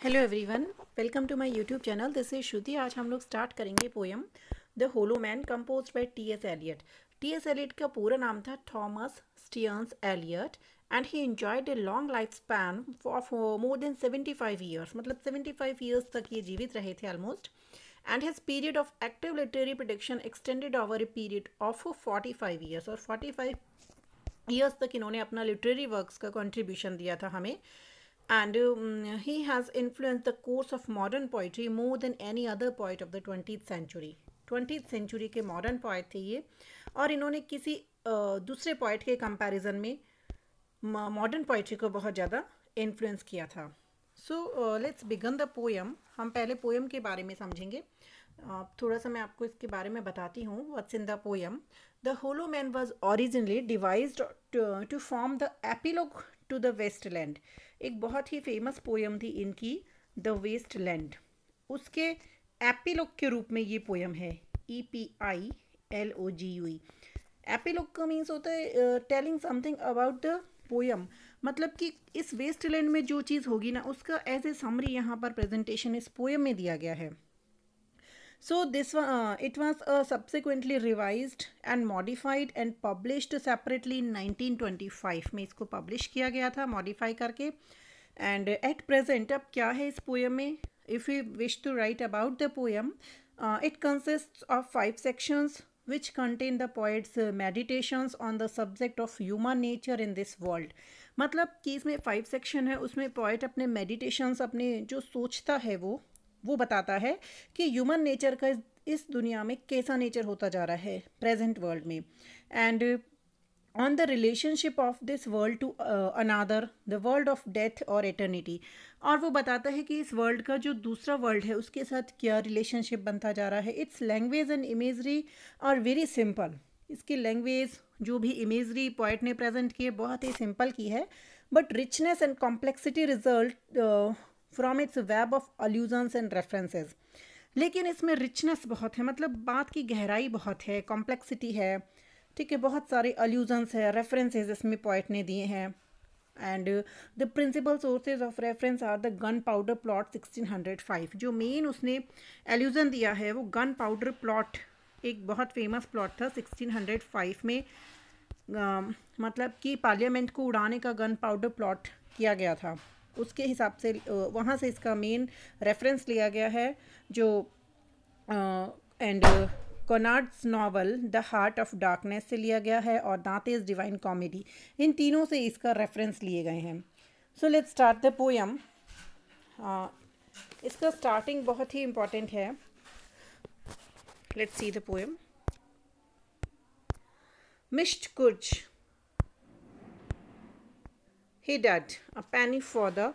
Hello everyone, welcome to my YouTube channel. This is Shruti. आज हम लोग स्टार्ट करेंगे poem the hollow man composed by T S. Eliot. T S. Eliot का पूरा नाम था Thomas Stearns Eliot and he enjoyed a long life span of more than 75 years. मतलब 75 years तक ये जीवित रहे थे almost. And his period of active literary production extended over a period of 45 years. और 45 ईयर्स तक इन्होंने अपना लिटरेरी वर्क्स का कंट्रीब्यूशन दिया था हमें। And he has influenced the course of modern poetry more than any other poet of the 20th century. 20th century के modern poet थे ये, और इन्होंने किसी दूसरे poet के comparison में modern poetry को बहुत ज़्यादा influence किया था. So let's begin the poem. हम पहले poem के बारे में समझेंगे. थोड़ा सा मैं आपको इसके बारे में बताती हूँ. What's in the poem? The Hollow Man was originally devised to form the epilogue to the Wasteland. एक बहुत ही फेमस पोयम थी इनकी, द वेस्टलैंड। उसके एपिलॉग के रूप में ये पोयम है, EPILOGUE। एपिलॉग का मीन्स होता है telling something about the poem, मतलब कि इस वेस्टलैंड में जो चीज़ होगी ना उसका एज ए समरी यहाँ पर प्रेजेंटेशन इस पोयम में दिया गया है। So this it was subsequently revised and modified and published separately in 1925 में इसको publish किया गया था modify करके। and at present अब क्या है इस poem में? If we wish to write about the poem, it consists of 5 sections which contain the poet's meditations on the subject of human nature in this world। मतलब कि इसमें 5 section है, उसमें poet अपने meditations, अपने जो सोचता है वो बताता है कि ह्यूमन नेचर का इस दुनिया में कैसा नेचर होता जा रहा है प्रेजेंट वर्ल्ड में, and on the relationship of this world to another, the world of death और एटर्निटी। और वो बताता है कि इस वर्ल्ड का जो दूसरा वर्ल्ड है उसके साथ क्या रिलेशनशिप बनता जा रहा है। Its language and imagery are very simple. इसकी लैंग्वेज जो भी इमेजरी पोइट ने प्रेजेंट की है बहुत ही सिंपल की है, but richness and complexity result from its web of allusions and references. लेकिन इसमें रिचनेस बहुत है, मतलब बात की गहराई बहुत है, कॉम्प्लेक्सिटी है, ठीक है, बहुत सारे अल्यूजन्स है, रेफरेंसेज इसमें पोइट ने दिए हैं। And the principal sources of reference are the gunpowder plot 1605। जो मेन उसने एल्यूजन दिया है वो गन पाउडर प्लॉट, एक बहुत फेमस प्लॉट था 1605 में। मतलब कि पार्लियामेंट को उड़ाने का गन पाउडर प्लॉट किया गया था, उसके हिसाब से वहाँ से इसका मेन रेफरेंस लिया गया है। जो and Conrad's novel the Heart of Darkness से लिया गया है, और दांतेस डिवाइन कॉमेडी, इन तीनों से इसका रेफरेंस लिए गए हैं। So let's start the poem. इसका स्टार्टिंग बहुत ही इम्पॉर्टेंट है। Let's see the poem. Mist कुछ he did a penny for the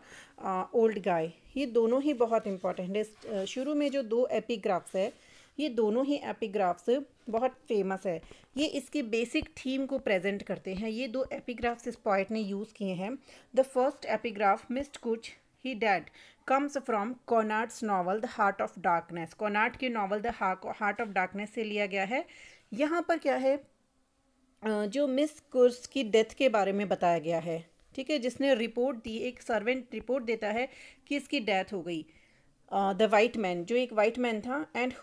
old guy। ये दोनों ही बहुत इंपॉर्टेंट है। शुरू में जो 2 एपिग्राफ्स है, ये दोनों ही एपिग्राफ्स बहुत फेमस है। ये इसकी बेसिक थीम को प्रेजेंट करते हैं। ये 2 एपिग्राफ्स इस पोइट ने यूज़ किए हैं। The first epigraph Mistah Kurtz he dead comes from Conrad's novel the Heart of Darkness. Conrad के novel the Heart of Darkness से लिया गया है। यहाँ पर क्या है, जो मिस कुर्स की डेथ के बारे में बताया गया है, ठीक है, जिसने रिपोर्ट दी, एक सर्वेंट रिपोर्ट देता है कि इसकी डेथ हो गई। द वाइट मैन, जो एक वाइट मैन था, and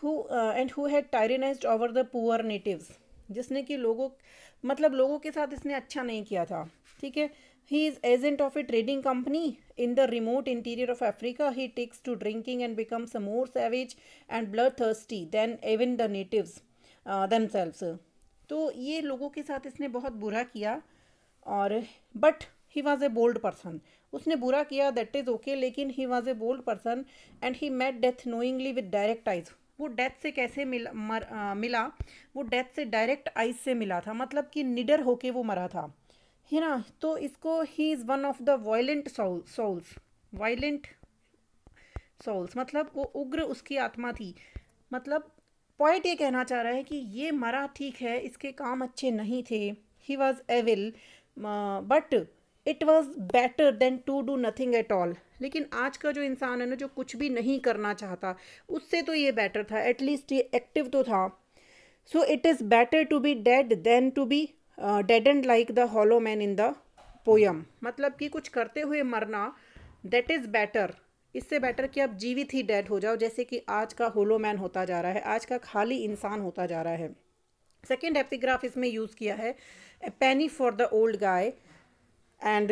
who had tyrannized over the poor natives, जिसने कि लोगों के साथ इसने अच्छा नहीं किया था, ठीक है। He is agent of a trading company in the remote interior of Africa. He takes to drinking and becomes more savage and bloodthirsty than even the natives themselves. तो ये लोगों के साथ इसने बहुत बुरा किया, और but he was a bold person. उसने बुरा किया, दैट इज़ ओके, लेकिन he was a bold person and he met death knowingly with direct eyes. वो डेथ से कैसे मिला, वो डेथ से डायरेक्ट आइज से मिला था, मतलब कि निडर होके वो मरा था, है ना। तो इसको he is one of the violent souls, मतलब वो उग्र उसकी आत्मा थी। मतलब पॉइंट ये कहना चाह रहा है कि ये मरा, ठीक है, इसके काम अच्छे नहीं थे, he was evil, but it was better than to do nothing at all. लेकिन आज का जो इंसान है ना, जो कुछ भी नहीं करना चाहता, उससे तो ये बेटर था, एटलीस्ट ये एक्टिव तो था। So it is better to be dead than to be deadened like the hollow man in the poem. मतलब कि कुछ करते हुए मरना, दैट इज़ बेटर, इससे बेटर कि आप जीवित ही डेड हो जाओ, जैसे कि आज का होलो मैन होता जा रहा है, आज का खाली इंसान होता जा रहा है। सेकेंड एपिग्राफ इसमें यूज़ किया है, a penny for the old guy, and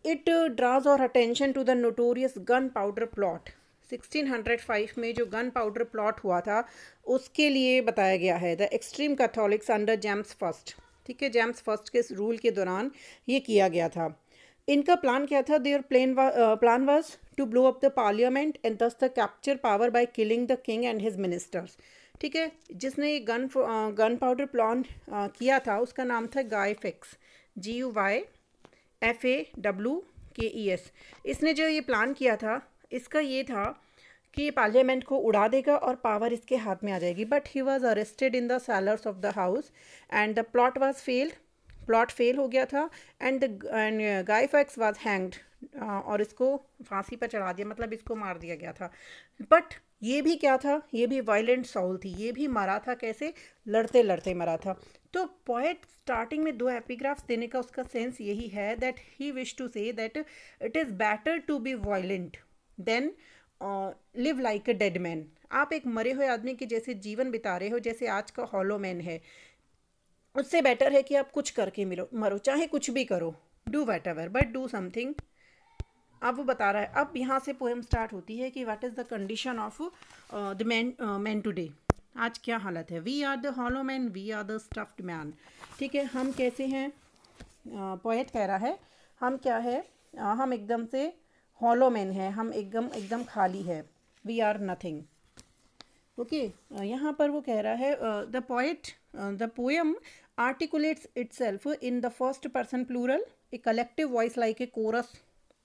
it draws our attention to the notorious gunpowder plot. 1605 में जो गन पाउडर प्लॉट हुआ था उसके लिए बताया गया है। The extreme Catholics under James first, ठीक है, जेम्स फर्स्ट के रूल के दौरान ये किया गया था। इनका प्लान क्या था? Their plan was to blow up the parliament and thus the capture power by killing the king and his ministers. ठीक है, जिसने ये गन पाउडर प्लान किया था उसका नाम था गाय फैक्स, GUYFAWKES। इसने जो ये प्लान किया था इसका ये था कि ये पार्लियामेंट को उड़ा देगा और पावर इसके हाथ में आ जाएगी। But he was arrested in the cellars of the house and the plot was failed, plot fail हो गया था and Guy Fawkes was hanged, और इसको फांसी पर चढ़ा दिया, मतलब इसको मार दिया गया था। बट ये भी क्या था? ये भी वायलेंट सोल थी, ये भी मरा था कैसे? लड़ते लड़ते मरा था। तो पोएट स्टार्टिंग में 2 एपिग्राफ्स देने का उसका सेंस यही है that he wish to say that it is better to be violent than live like a dead man. आप एक मरे हुए आदमी के जैसे जीवन बिता रहे हो जैसे आज का हॉलो मैन है, उससे बेटर है कि आप कुछ करके मरो, चाहे कुछ भी करो, do what ever but do something. अब वो बता रहा है, अब यहाँ से पोएम स्टार्ट होती है कि what is the condition of the man today. आज क्या हालत है? We are the hollow man, we are the stuffed man. ठीक है, हम कैसे हैं? पोएट कह रहा है हम क्या है? हम एकदम से हॉलो मैन है, हम एकदम खाली है, वी आर नथिंग। ओके, यहाँ पर वो कह रहा है the poem articulates itself in the first person plural, a collective voice like a chorus.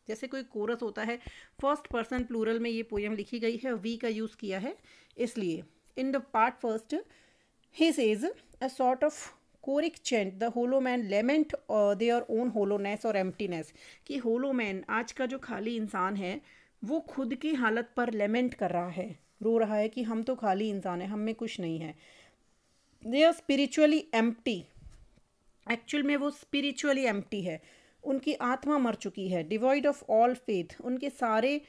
जैसे कोई कोरस होता है, फर्स्ट पर्सन प्लूरल में ये पोएम लिखी गई है, वी का यूज़ किया है इसलिए। In the part first he says a sort of choric chant the hollow man lament their own hollowness और एम्प्टीनेस, कि होलो मैन आज का जो खाली इंसान है वो खुद की हालत पर लेमेंट कर रहा है, रो रहा है कि हम तो खाली इंसान है, हम में कुछ नहीं है। They are spiritually empty, actual में वो स्पिरिचुअली एम्प्टी है, उनकी आत्मा मर चुकी है। डिवॉइड ऑफ ऑल फेथ, उनके सारे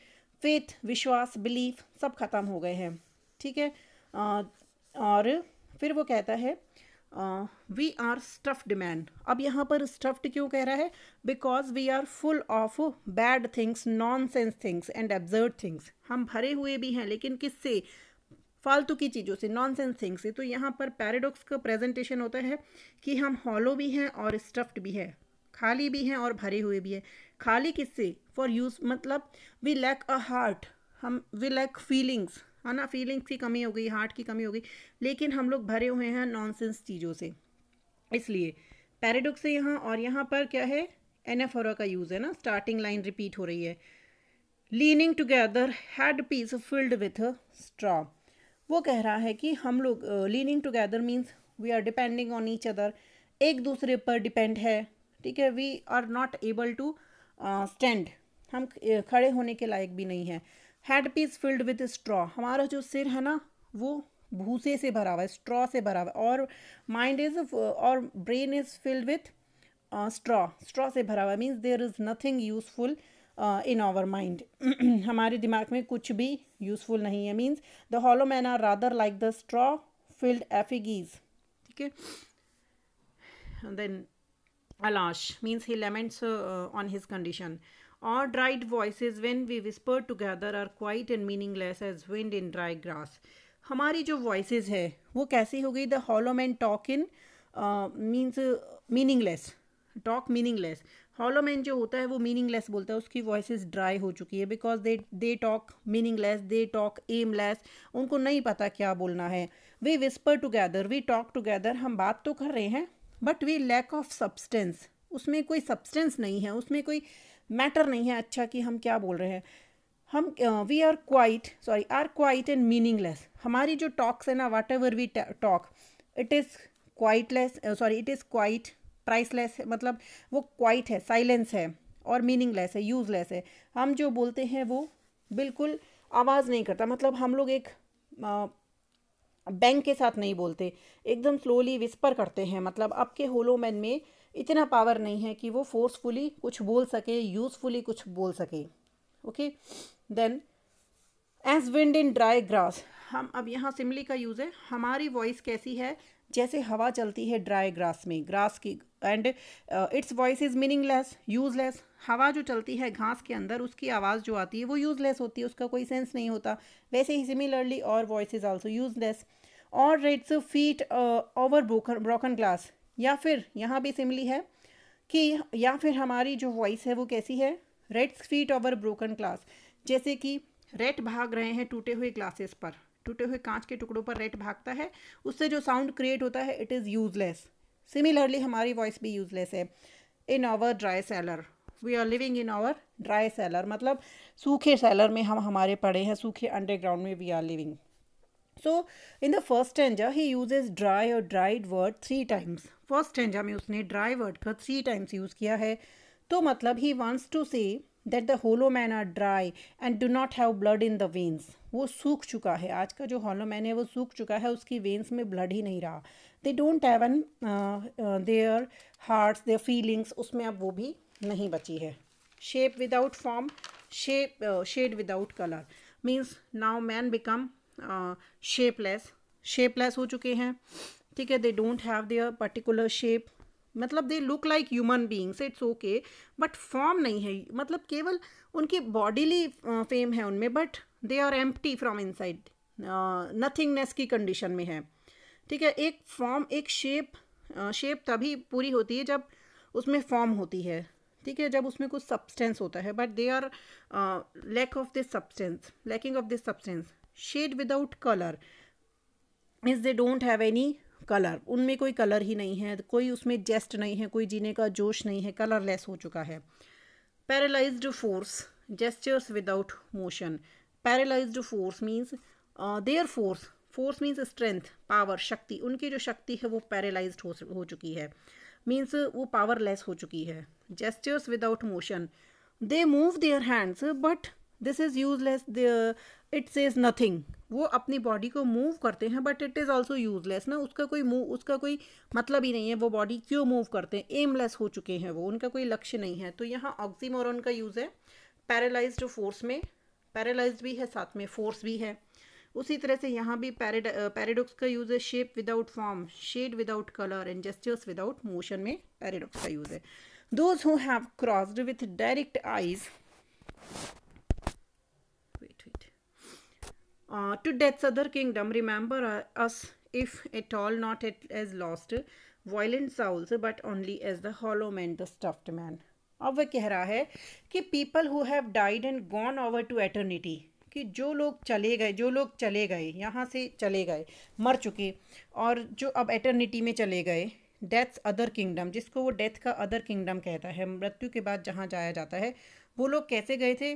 फेथ, विश्वास, बिलीफ सब खत्म हो गए हैं। ठीक है, और फिर वो कहता है वी आर स्टफ्ड मैन। अब यहाँ पर स्टफ्ड क्यों कह रहा है? Because we are full of bad things, nonsense things and absurd things. हम भरे हुए भी हैं, लेकिन किससे? फालतू की चीज़ों से, नॉनसेंस थिंग्स से। तो यहाँ पर पैराडॉक्स का प्रेजेंटेशन होता है कि हम हॉलो भी हैं और स्टफ्ड भी है, खाली भी हैं और भरे हुए भी हैं। खाली किससे? फॉर यूज, मतलब वी लैक अ हार्ट, हम वी लैक फीलिंग्स, है ना, फीलिंग्स की कमी हो गई, हार्ट की कमी हो गई, लेकिन हम लोग भरे हुए हैं नॉनसेंस चीज़ों से, इसलिए पैराडॉक्स है यहाँ। और यहाँ पर क्या है? एनाफोरा का यूज़ है ना, स्टार्टिंग लाइन रिपीट हो रही है, leaning together headpiece filled with straw. वो कह रहा है कि हम लोग leaning together means we are depending on each other, एक दूसरे पर डिपेंड है। ठीक है, we are not able to stand, हम खड़े होने के लायक भी नहीं है। Headpiece filled with straw, हमारा जो सिर है ना वो भूसे से भरा हुआ है, स्ट्रॉ से भरा हुआ है, our mind is our brain is filled with straw, straw से भरा हुआ है, means there is nothing useful in our mind. हमारे दिमाग में कुछ भी यूजफुल नहीं है। Means the hollow man are rather like the straw filled effigies. ठीक है, then Alash means he laments on his condition. Our dried voices when we whisper together are quiet and meaningless as wind in dry grass. हमारी जो voices है वो कैसी हो गई? The hollow man talk in means meaningless, talk meaningless. hollow man जो होता है वो meaningless बोलता है, उसकी voices dry हो चुकी है, because they talk meaningless, they talk aimless, उनको नहीं पता क्या बोलना है। We whisper together, we talk together, हम बात तो कर रहे हैं but we lack of substance, उसमें कोई सब्सटेंस नहीं है, उसमें कोई मैटर नहीं है अच्छा कि हम क्या बोल रहे हैं। हम we are quiet and meaningless. हमारी जो टॉक्स है ना, whatever we talk, it is it is quiet priceless, मतलब वो क्वाइट है, साइलेंस है, और मीनिंगलेस है, यूजलेस है। हम जो बोलते हैं वो बिल्कुल आवाज़ नहीं करता, मतलब हम लोग एक बैंक के साथ नहीं बोलते, एकदम स्लोली विस्पर करते हैं। मतलब आपके होलो मैन में इतना पावर नहीं है कि वो फोर्सफुली कुछ बोल सके, यूजफुली कुछ बोल सके। Okay, then as wind in dry grass, हम अब यहाँ सिमिली का यूज़ है, हमारी वॉइस कैसी है, जैसे हवा चलती है ड्राई ग्रास में, ग्रास की, and it's voice is meaningless, useless. हवा जो चलती है घास के अंदर, उसकी आवाज़ जो आती है वो यूजलेस होती है, उसका कोई सेंस नहीं होता। वैसे ही सिमिलरली और वॉइस इज़ आल्सो यूजलेस। और its feet over broken glass, या फिर यहाँ भी सिमिली है कि या फिर हमारी जो वॉइस है वो कैसी है, rates feet over broken glass, जैसे कि रेट भाग रहे हैं टूटे हुए ग्लासेस पर, टूटे हुए कांच के टुकड़ों पर रेट भागता है, उससे जो साउंड क्रिएट होता है इट इज़ यूजलेस। सिमिलरली हमारी वॉइस भी यूजलेस है। In our dry cellar, we are living in our dry cellar, मतलब सूखे सेलर में हम हमारे पड़े हैं, सूखे अंडरग्राउंड में we are living. So in the first stanza he uses dry और dried word 3 times. First stanza में उसने ड्राई वर्ड का 3 टाइम्स यूज़ किया है, तो मतलब he wants to say that the hollow man are dry and do not have blood in the veins. वो सूख चुका है, आज का जो होलो मैन है वो सूख चुका है, उसकी वेन्स में ब्लड ही नहीं रहा। They don't have an their hearts, their feelings, उसमें अब वो भी नहीं बची है। Shape without form, shade without colour, means now man become shapeless हो चुके हैं, ठीक है। They don't have their particular shape, मतलब they look like human beings, it's okay, but form नहीं है, मतलब केवल उनकी बॉडीली फेम है उनमें, but they are empty from inside, nothingness की कंडीशन में है, ठीक है। एक फॉर्म, एक शेप तभी पूरी होती है जब उसमें फॉर्म होती है, ठीक है, जब उसमें कुछ सब्सटेंस होता है, but they are lacking of this substance. Shade without colour means they don't have any colour, उनमें कोई कलर ही नहीं है, कोई उसमें जेस्ट नहीं है, कोई जीने का जोश नहीं है, कलरलेस हो चुका है। Paralysed force, gestures without motion. Paralysed force means their force means strength, power, शक्ति, उनकी जो शक्ति है वो पैरालाइज्ड हो चुकी है, मीन्स वो पावरलेस हो चुकी है। Gestures without motion, they move their hands but this is useless, it says nothing. वो अपनी बॉडी को मूव करते हैं but it is also useless ना, उसका कोई मतलब ही नहीं है, वो बॉडी क्यों मूव करते हैं, एमलेस हो चुके हैं वो, उनका कोई लक्ष्य नहीं है। तो यहाँ ऑक्सीमोरन का यूज़ है पैरालाइज्ड फोर्स में, पैरालाइज्ड भी है साथ में फोर्स भी है। उसी तरह से यहाँ भी पैराडॉक्स का यूज़ है, shape without form, shade without colour and gestures without motion में पैराडॉक्स का यूज़ है। Those who have crossed with direct eyes to death's other kingdom, remember us if at all, not as lost violent souls but only as the hollow man, the stuffed man। अब वह कह रहा है कि people who have died and gone over to eternity, कि जो लोग चले गए यहाँ से चले गए, मर चुके, और जो अब एटर्निटी में चले गए, डेथ्स अदर किंगडम, जिसको वो डेथ का अदर किंगडम कहता है, मृत्यु के बाद जहाँ जाया जाता है, वो लोग कैसे गए थे,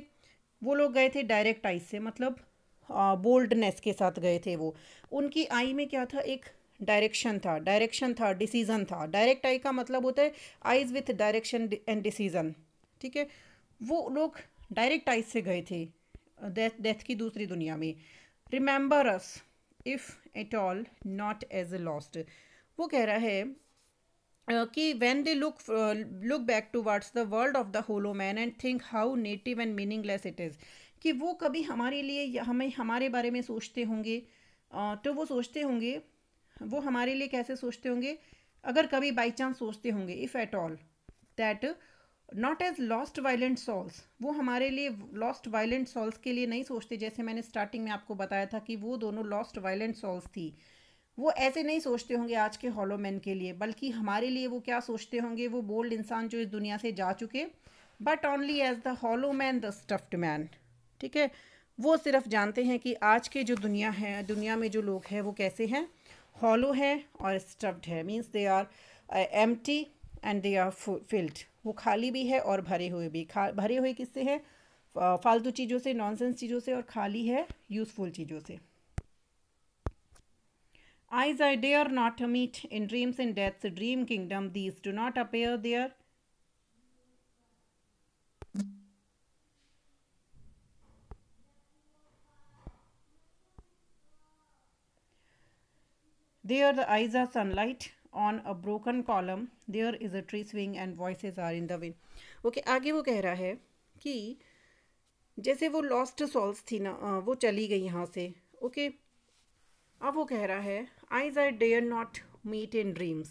वो लोग गए थे डायरेक्ट आइज से, मतलब बोल्डनेस के साथ गए थे वो। उनकी आई में क्या था, एक डायरेक्शन था, डिसीज़न था। डायरेक्ट आई का मतलब होता है eyes with direction and decision, ठीक है। वो लोग डायरेक्ट आइज से गए थे डेथ की दूसरी दुनिया में। Remember us if at all not as lost, वो कह रहा है कि when they look back towards the world of the hollow man and think how native and meaningless it is, कि वो कभी हमारे लिए हमारे बारे में सोचते होंगे, तो वो सोचते होंगे, वो हमारे लिए कैसे सोचते होंगे, अगर कभी बाई चांस सोचते होंगे, if at all, that not as lost violent souls, वो हमारे लिए लॉस्ट वायलेंट सॉल्स के लिए नहीं सोचते, जैसे मैंने स्टार्टिंग में आपको बताया था कि वो दोनों लॉस्ट वायलेंट सॉल्स थी, वो ऐसे नहीं सोचते होंगे आज के हॉलो मैन के लिए, बल्कि हमारे लिए वो क्या सोचते होंगे, वो बोल्ड इंसान जो इस दुनिया से जा चुके, but only as the hollow man, the stuffed man, ठीक है। वो सिर्फ जानते हैं कि आज के जो दुनिया है, दुनिया में जो लोग हैं वो कैसे हैं, हॉलो है और स्टफ्ड है, means they are empty and they are filled, वो खाली भी है और भरे हुए भी। भरे हुए किससे हैं, फालतू चीज़ों से, नॉनसेंस चीज़ों से, और खाली है यूज़फुल चीज़ों से। Eyes I dare not meet in dreams in death's dream kingdom, these do not appear there. There the eyes are sunlight on a broken column, there is a tree swing and voices are in the wind. Okay, आगे वो कह रहा है कि जैसे वो lost souls थी ना, वो चली गई यहाँ से। ओके, अब वो कह रहा है eyes I dare not meet in dreams,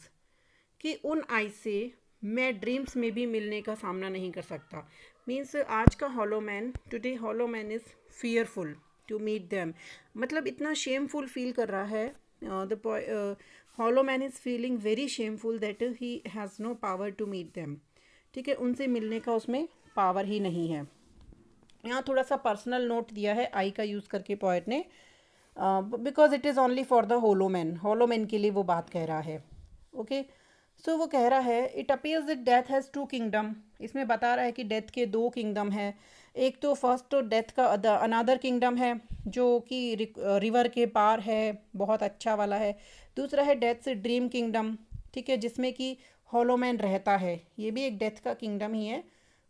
कि उन आइज से मैं ड्रीम्स में भी मिलने का सामना नहीं कर सकता। मीन्स आज का hollow man, today hollow man is fearful to meet them, मतलब इतना शेमफुल फील कर रहा है। The hollow man is feeling very shameful that he has no power to meet them. ठीक है, उनसे मिलने का उसमें पावर ही नहीं है। यहाँ थोड़ा सा पर्सनल नोट दिया है आई का यूज़ करके पोएट ने, because it is only for the hollow man के लिए वो बात कह रहा है। ओके, सो वो कह रहा है it appears that death has two kingdom, इसमें बता रहा है कि डेथ के दो किंगडम है। एक तो फर्स्ट तो डेथ का अनदर किंगडम है जो कि रिवर के पार है, बहुत अच्छा वाला है। दूसरा है डेथ से ड्रीम किंगडम, ठीक है, जिसमें कि हॉलो मैन रहता है। ये भी एक डेथ का किंगडम ही है,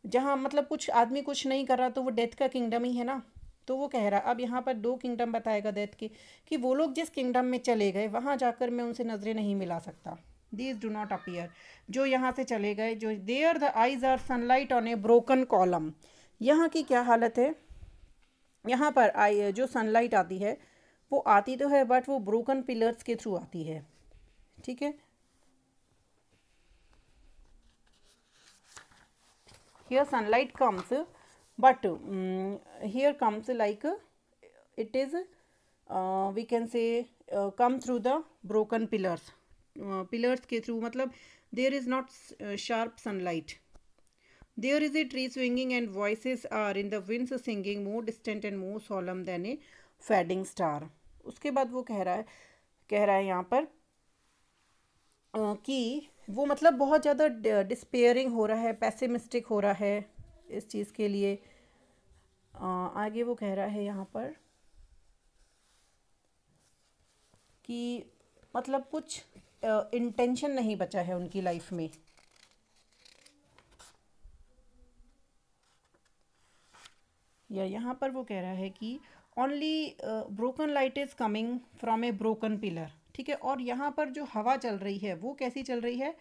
जहाँ मतलब कुछ आदमी कुछ नहीं कर रहा तो वो डेथ का किंगडम ही है ना। तो वो कह रहा, अब यहाँ पर दो किंगडम बताएगा डेथ के, कि वो लोग जिस किंगडम में चले गए वहाँ जाकर मैं उनसे नज़रें नहीं मिला सकता। दीज डू नॉट अपीयर, जो यहाँ से चले गए, जो there the eyes are sunlight on a broken column. यहाँ की क्या हालत है, यहाँ पर आई जो सनलाइट आती है वो आती तो है बट वो ब्रोकन पिलर्स के थ्रू आती है। ठीक है, here sunlight comes but here comes like it is we can say come through the broken pillars, pillars के through, मतलब there is not sharp sunlight, there is a tree swinging and voices are in the winds singing more distant and more solemn than a fading star। उसके बाद वो कह रहा है यहाँ पर कि वो मतलब बहुत ज़्यादा डिस्पेयरिंग हो रहा है, पैसिमिस्टिक हो रहा है इस चीज़ के लिए। आगे वो कह रहा है यहाँ पर कि मतलब कुछ इंटेंशन नहीं बचा है उनकी लाइफ में। या यहाँ पर वो कह रहा है कि only broken light is coming from A broken pillar. ठीक है, और यहाँ पर जो हवा चल रही है वो कैसी चल रही है,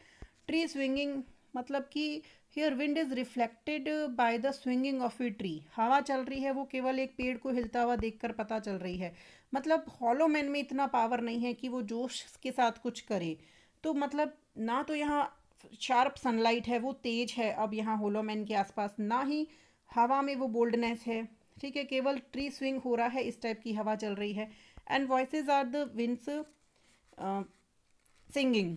ट्री स्विंगिंग, मतलब कि here wind is reflected by the swinging of a tree. हवा चल रही है वो केवल एक पेड़ को हिलता हुआ देखकर पता चल रही है। मतलब हॉलो मैन में इतना पावर नहीं है कि वो जोश के साथ कुछ करे। तो मतलब ना तो यहाँ शार्प सनलाइट है, वो तेज है अब यहाँ होलो मैन के आसपास, ना ही हवा में वो बोल्डनेस है। ठीक है, केवल ट्री स्विंग हो रहा है, इस टाइप की हवा चल रही है। And voices are the winds singing.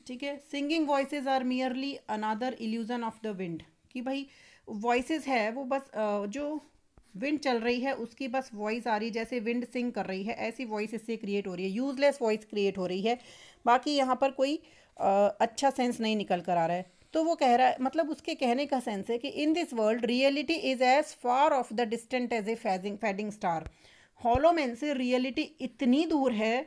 ठीक है, singing voices are merely another illusion of the wind, कि भाई वॉइसेस है वो बस जो विंड चल रही है उसकी बस वॉइस आ रही, जैसे विंड सिंग कर रही है ऐसी वॉइस इससे क्रिएट हो रही है, यूजलेस वॉइस क्रिएट हो रही है। बाकी यहाँ पर कोई अच्छा सेंस नहीं निकल कर आ रहा है। तो वो कह रहा है, मतलब उसके कहने का सेंस है कि in this world reality is as far off the distant as a fading star. Hollow men से रियलिटी इतनी दूर है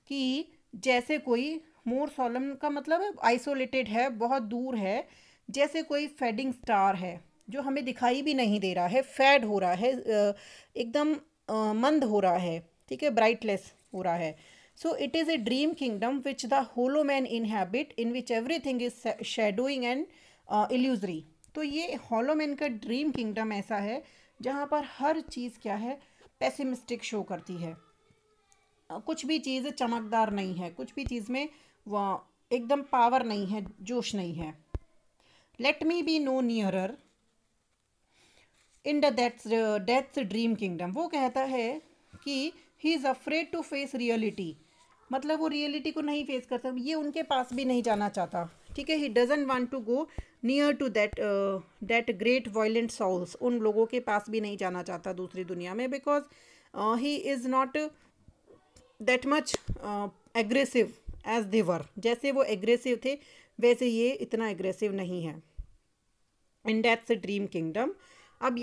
कि जैसे कोई मोर सोलम का मतलब आइसोलेटेड है, बहुत दूर है, जैसे कोई फेडिंग स्टार है जो हमें दिखाई भी नहीं दे रहा है, फैड हो रहा है, एकदम मंद हो रहा है। ठीक है, ब्राइटलेस हो रहा है। So it is a dream kingdom which the hollow man inhabit in which everything is shadowing and illusory. तो ये होलो मैन का ड्रीम किंगडम ऐसा है जहाँ पर हर चीज़ क्या है, पेसिमिस्टिक शो करती है। कुछ भी चीज़ चमकदार नहीं है, कुछ भी चीज़ में वह एकदम पावर नहीं है, जोश नहीं है। Let me be no nearer in the death's dream kingdom. वो कहता है कि he is afraid to face reality, मतलब वो रियलिटी को नहीं फेस करता, ये उनके पास भी नहीं जाना चाहता। ठीक है, he doesn't want to go near to that great violent souls, उन लोगों के पास भी नहीं जाना चाहता दूसरी दुनिया में, because he is not that much aggressive as they were. जैसे वो एग्रेसिव थे वैसे ये इतना एग्रेसिव नहीं है इन डेथ्स ड्रीम किंगडम। अब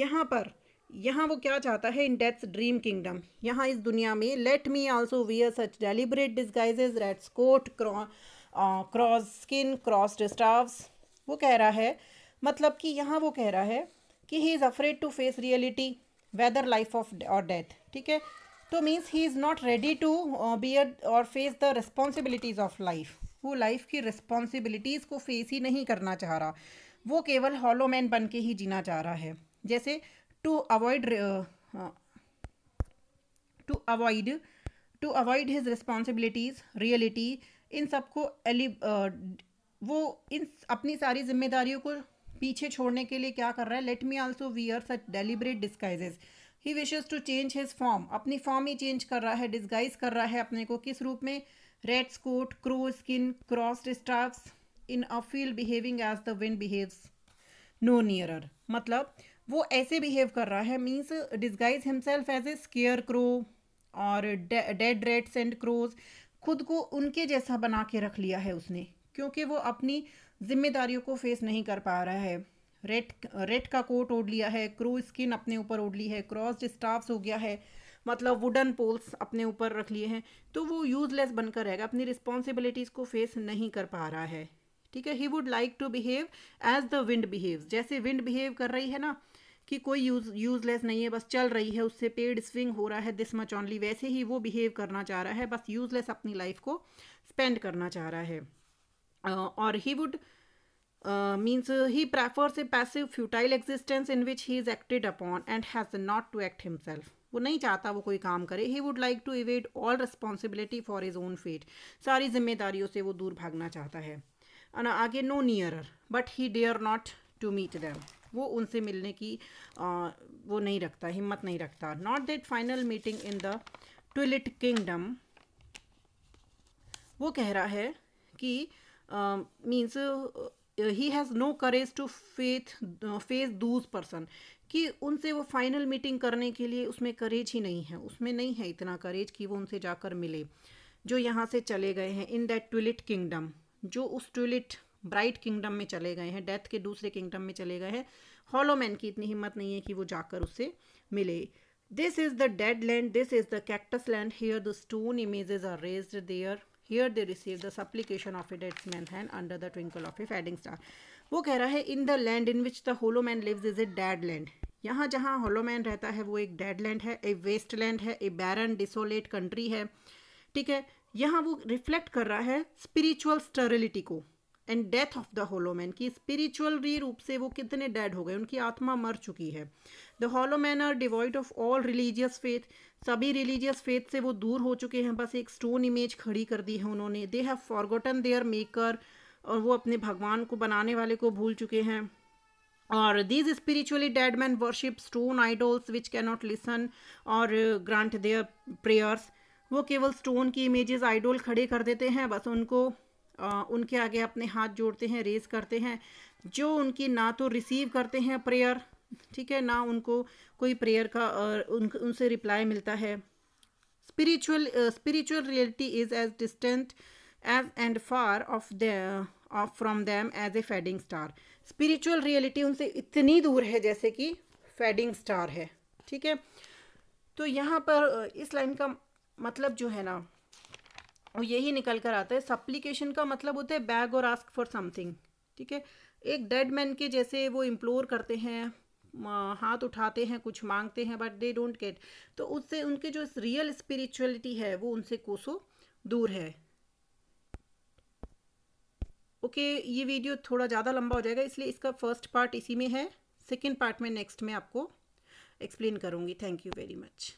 यहाँ वो क्या चाहता है इन डेथ्स ड्रीम किंगडम, यहाँ इस दुनिया में let me also wear such deliberate disguises rat's coat crowskin crossed staffs. वो कह रहा है, मतलब कि यहाँ वो कह रहा है कि he is afraid to face reality whether life of और डेथ। ठीक है, तो means he is not ready to bear और face the responsibilities of life. वो लाइफ की रिस्पॉन्सिबिलिटीज़ को फेस ही नहीं करना चाह रहा, वो केवल हॉलो मैन बन के ही जीना चाह रहा है। जैसे to avoid to avoid his responsibilities reality, इन सबको वो इन अपनी सारी जिम्मेदारियों को पीछे छोड़ने के लिए क्या कर रहा है, let me also wear such deliberate disguises, he wishes to change his form, अपनी फॉर्म ही चेंज कर रहा है, डिस्गाइज कर रहा है अपने को, किस रूप में, rat's coat, crowskin, crossed staffs, in a field behaving as the wind behaves no nearer, मतलब वो ऐसे बिहेव कर रहा है, means disguise himself as a scarecrow और डेड रेड्स एंड क्रोज, खुद को उनके जैसा बना के रख लिया है उसने, क्योंकि वो अपनी जिम्मेदारियों को फेस नहीं कर पा रहा है। रेड का कोट ओढ़ लिया है, क्रो स्किन अपने ऊपर ओढ़ ली है, क्रॉस्ड स्टाफ्स हो गया है, मतलब वुडन पोल्स अपने ऊपर रख लिए हैं, तो वो यूजलेस बनकर रहेगा, अपनी रिस्पॉन्सिबिलिटीज़ को फेस नहीं कर पा रहा है। ठीक है, he would like to behave as the wind behaves, जैसे विंड बिहेव कर रही है ना कि कोई यूजलेस नहीं है, बस चल रही है, उससे पेड़ स्विंग हो रहा है दिस मच ऑनली, वैसे ही वो बिहेव करना चाह रहा है, बस यूजलेस अपनी लाइफ को स्पेंड करना चाह रहा है। और he would means he prefers a passive futile existence in which he is acted upon and has not to act himself, वो नहीं चाहता वो कोई काम करे, he would like to evade all responsibility for his own fate, सारी जिम्मेदारियों से वो दूर भागना चाहता है। आगे no nearer but he dare not to meet them, वो उनसे मिलने की वो नहीं रखता, हिम्मत नहीं रखता। Not that final meeting in the twilight kingdom, वो कह रहा है कि means he has no courage to face those person, कि उनसे वो फाइनल मीटिंग करने के लिए उसमें करेज ही नहीं है, उसमें नहीं है इतना करेज कि वो उनसे जाकर मिले, जो यहाँ से चले गए हैं इन दैट ट्विलिट किंगडम, जो उस ट्विलिट ब्राइट किंगडम में चले गए हैं, डेथ के दूसरे किंगडम में चले गए हैं। हॉलो मैन की इतनी हिम्मत नहीं है कि वो जाकर उससे मिले। This is the dead land, this is the cactus land, here the stone images are raised there, here they receive the supplication of a dead man's hand under the twinkle of a fading star। वो कह रहा है in the land in which the hollow man lives is a dead land, यहाँ जहाँ hollow man रहता है वो एक dead land है, a waste land है, a barren desolate country है। ठीक है, यहाँ वो रिफ्लेक्ट कर रहा है स्पिरिचुअल स्टेरिलिटी को and death of the hollow man, की स्पिरिचुअली रूप से वो कितने डेड हो गए, उनकी आत्मा मर चुकी है। The hollow man are devoid of all religious faith, सभी रिलीजियस फेथ से वो दूर हो चुके हैं, बस एक स्टोन इमेज खड़ी कर दी है उन्होंने। They have forgotten their maker, और वो अपने भगवान को बनाने वाले को भूल चुके हैं। और these spiritually dead man worship stone idols which cannot listen और ग्रांट देयर प्रेयर्स, वो केवल स्टोन की इमेजेस आइडोल खड़े कर देते हैं, बस उनको उनके आगे अपने हाथ जोड़ते हैं, रेज करते हैं, जो उनकी ना तो रिसीव करते हैं प्रेयर, ठीक है, ना उनको कोई प्रेयर का उनसे रिप्लाई मिलता है। Spiritual reality is as distant as and far of from them as a fading star, spiritual reality उनसे इतनी दूर है जैसे कि फेडिंग स्टार है। ठीक है, तो यहाँ पर इस लाइन का मतलब जो है ना वो यही निकल कर आता है। सप्लीकेशन का मतलब होता है बैग और आस्क फॉर समथिंग। ठीक है, एक डेड मैन के जैसे वो इम्प्लोर करते हैं, हाथ उठाते हैं, कुछ मांगते हैं, बट दे डोंट गेट, तो उससे उनके जो रियल स्पिरिचुअलिटी है वो उनसे कोसों दूर है। ओके, ये वीडियो थोड़ा ज़्यादा लंबा हो जाएगा, इसलिए इसका फर्स्ट पार्ट इसी में है, सेकेंड पार्ट में नेक्स्ट में आपको एक्सप्लेन करूँगी। Thank you very much.